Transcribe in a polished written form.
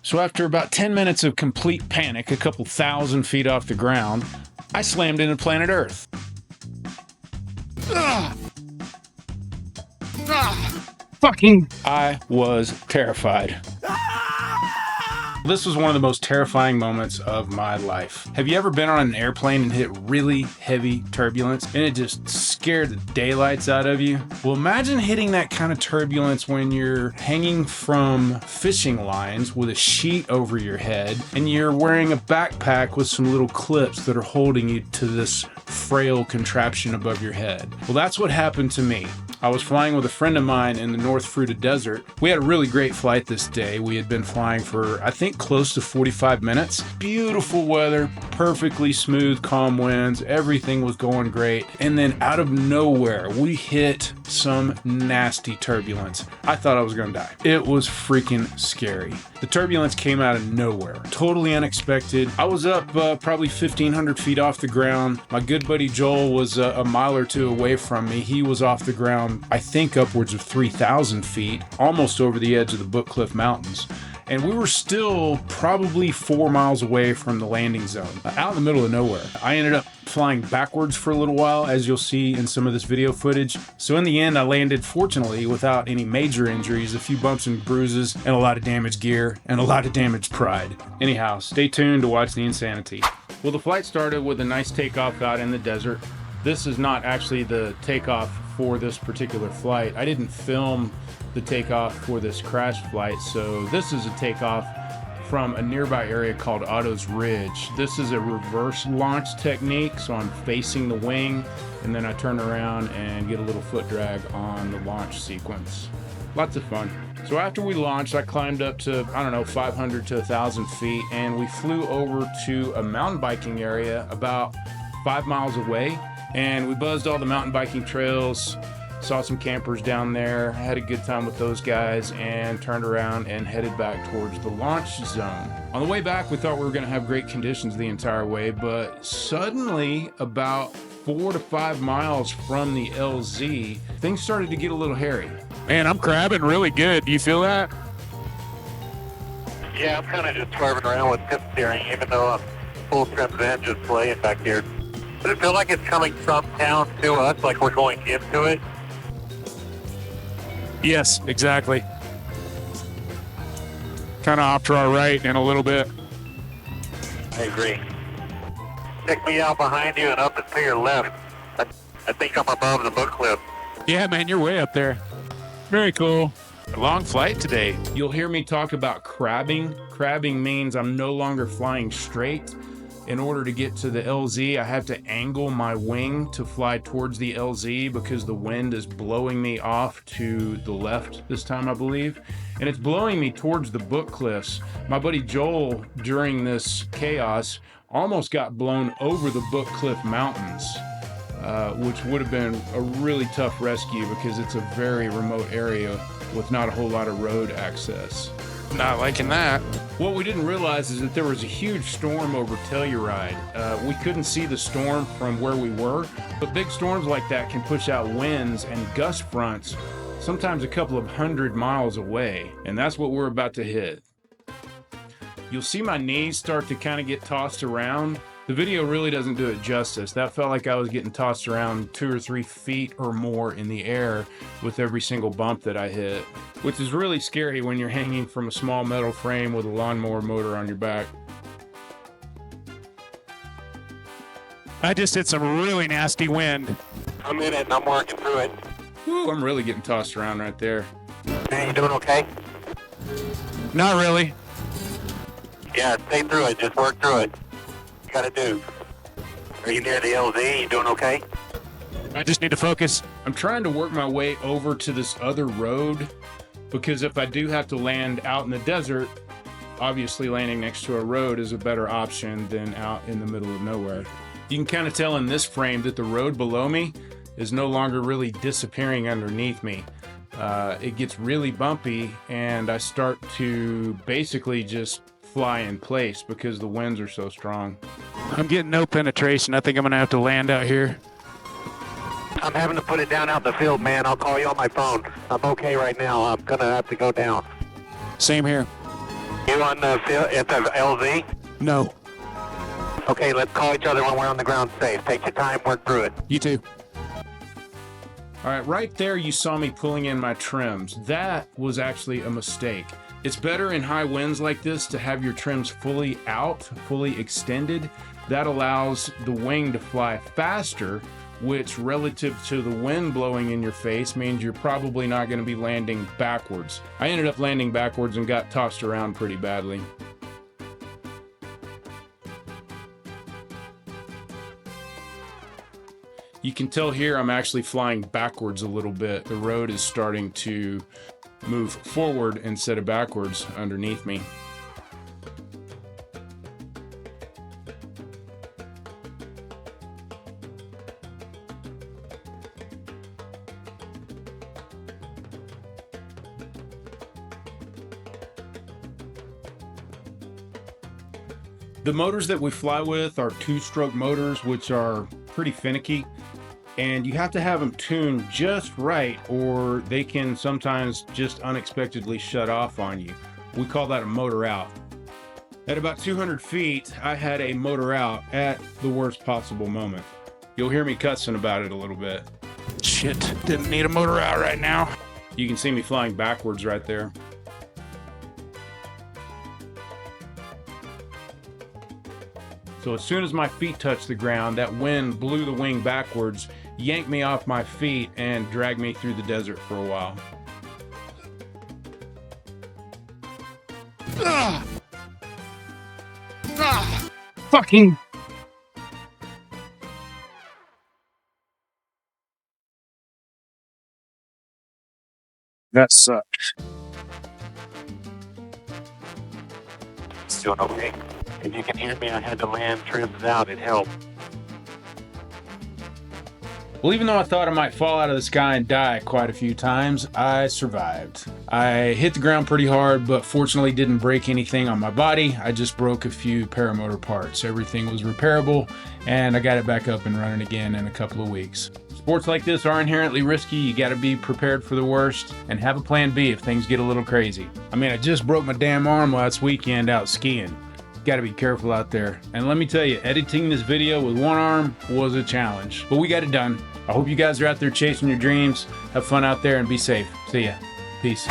So after about 10 minutes of complete panic, a couple thousand feet off the ground, I slammed into planet Earth. I was terrified. This was one of the most terrifying moments of my life. Have you ever been on an airplane and hit really heavy turbulence and it just scared the daylights out of you? Well, imagine hitting that kind of turbulence when you're hanging from fishing lines with a sheet over your head and you're wearing a backpack with some little clips that are holding you to this frail contraption above your head. Well, that's what happened to me. I was flying with a friend of mine in the North Fruita Desert. We had a really great flight this day. We had been flying for, I think, close to 45 minutes. Beautiful weather, perfectly smooth, calm winds. Everything was going great. And then out of nowhere, we hit some nasty turbulence. I thought I was going to die. It was freaking scary. The turbulence came out of nowhere. Totally unexpected. I was up probably 1,500 feet off the ground. My good buddy Joel was a mile or two away from me. He was off the ground, I think upwards of 3,000 feet, almost over the edge of the Book Cliff Mountains. And we were still probably 4 miles away from the landing zone, out in the middle of nowhere. I ended up flying backwards for a little while, as you'll see in some of this video footage. So in the end, I landed, fortunately, without any major injuries, a few bumps and bruises, and a lot of damaged gear, and a lot of damaged pride. Anyhow, stay tuned to watch the insanity. Well, the flight started with a nice takeoff out in the desert. This is not actually the takeoff for this particular flight. I didn't film the takeoff for this crash flight, so this is a takeoff from a nearby area called Otto's Ridge. This is a reverse launch technique, so I'm facing the wing and then I turn around and get a little foot drag on the launch sequence. Lots of fun. So after we launched, I climbed up to, 500 to 1,000 feet, and we flew over to a mountain biking area about 5 miles away, and we buzzed all the mountain biking trails, saw some campers down there, had a good time with those guys, and turned around and headed back towards the launch zone. On the way back, we thought we were going to have great conditions the entire way, but suddenly, about 4 to 5 miles from the LZ, things started to get a little hairy. Man, I'm crabbing really good. Do you feel that? Yeah, I'm kind of just swerving around with tip steering, even though I'm full trim vent just playing back here. Does it feel like it's coming from town to us, like we're going into it? Yes, exactly. Kind of off to our right in a little bit. I agree. Check me out behind you and up and to your left. I think I'm above the Book Cliff. Yeah, man, you're way up there. Very cool. A long flight today. You'll hear me talk about crabbing. Crabbing means I'm no longer flying straight. In order to get to the LZ, I have to angle my wing to fly towards the LZ because the wind is blowing me off to the left this time, I believe. And it's blowing me towards the Book Cliffs. My buddy Joel, during this chaos, almost got blown over the Book Cliff Mountains, which would have been a really tough rescue because it's a very remote area with not a whole lot of road access. Not liking that. What we didn't realize is that there was a huge storm over Telluride. We couldn't see the storm from where we were, but big storms like that can push out winds and gust fronts, sometimes a couple of 100 miles away, and that's what we're about to hit. You'll see my knees start to kind of get tossed around. The video really doesn't do it justice. That felt like I was getting tossed around 2 or 3 feet or more in the air with every single bump that I hit, which is really scary when you're hanging from a small metal frame with a lawnmower motor on your back. I just hit some really nasty wind. I'm in it and I'm working through it. Woo, I'm really getting tossed around right there. Hey, you doing okay? Not really. Yeah, stay through it. Just work through it. You gotta do. Are you near the LZ? You doing okay? I just need to focus. I'm trying to work my way over to this other road because if I do have to land out in the desert, obviously landing next to a road is a better option than out in the middle of nowhere. You can kind of tell in this frame that the road below me is no longer really disappearing underneath me. It gets really bumpy and I start to basically just fly in place because the winds are so strong. I'm getting no penetration. I think I'm going to have to land out here. I'm having to put it down out in the field, man. I'll call you on my phone. I'm okay right now. I'm gonna have to go down. Same here. You on the it's a LZ? No. Okay, let's call each other when we're on the ground safe. Take your time, work through it. You too. All right, right there you saw me pulling in my trims. That was actually a mistake. It's better in high winds like this to have your trims fully out, fully extended. That allows the wing to fly faster, which relative to the wind blowing in your face means you're probably not going to be landing backwards. I ended up landing backwards and got tossed around pretty badly. You can tell here I'm actually flying backwards a little bit. The road is starting to move forward instead of backwards underneath me. The motors that we fly with are two-stroke motors, which are pretty finicky. And you have to have them tuned just right, or they can sometimes just unexpectedly shut off on you. We call that a motor out. At about 200 feet, I had a motor out at the worst possible moment. You'll hear me cussing about it a little bit. Shit, didn't need a motor out right now. You can see me flying backwards right there. So as soon as my feet touched the ground, that wind blew the wing backwards, yanked me off my feet, and dragged me through the desert for a while. Fucking. That sucked. It's doing okay. If you can hear me, I had to land trims out. It helped. Well, even though I thought I might fall out of the sky and die quite a few times, I survived. I hit the ground pretty hard, but fortunately didn't break anything on my body. I just broke a few paramotor parts. Everything was repairable, and I got it back up and running again in a couple of weeks. Sports like this are inherently risky. You got to be prepared for the worst and have a plan B if things get a little crazy. I mean, I just broke my damn arm last weekend out skiing. Got to be careful out there. And let me tell you, editing this video with one arm was a challenge, but we got it done. I hope you guys are out there chasing your dreams. Have fun out there and be safe. See ya. Peace.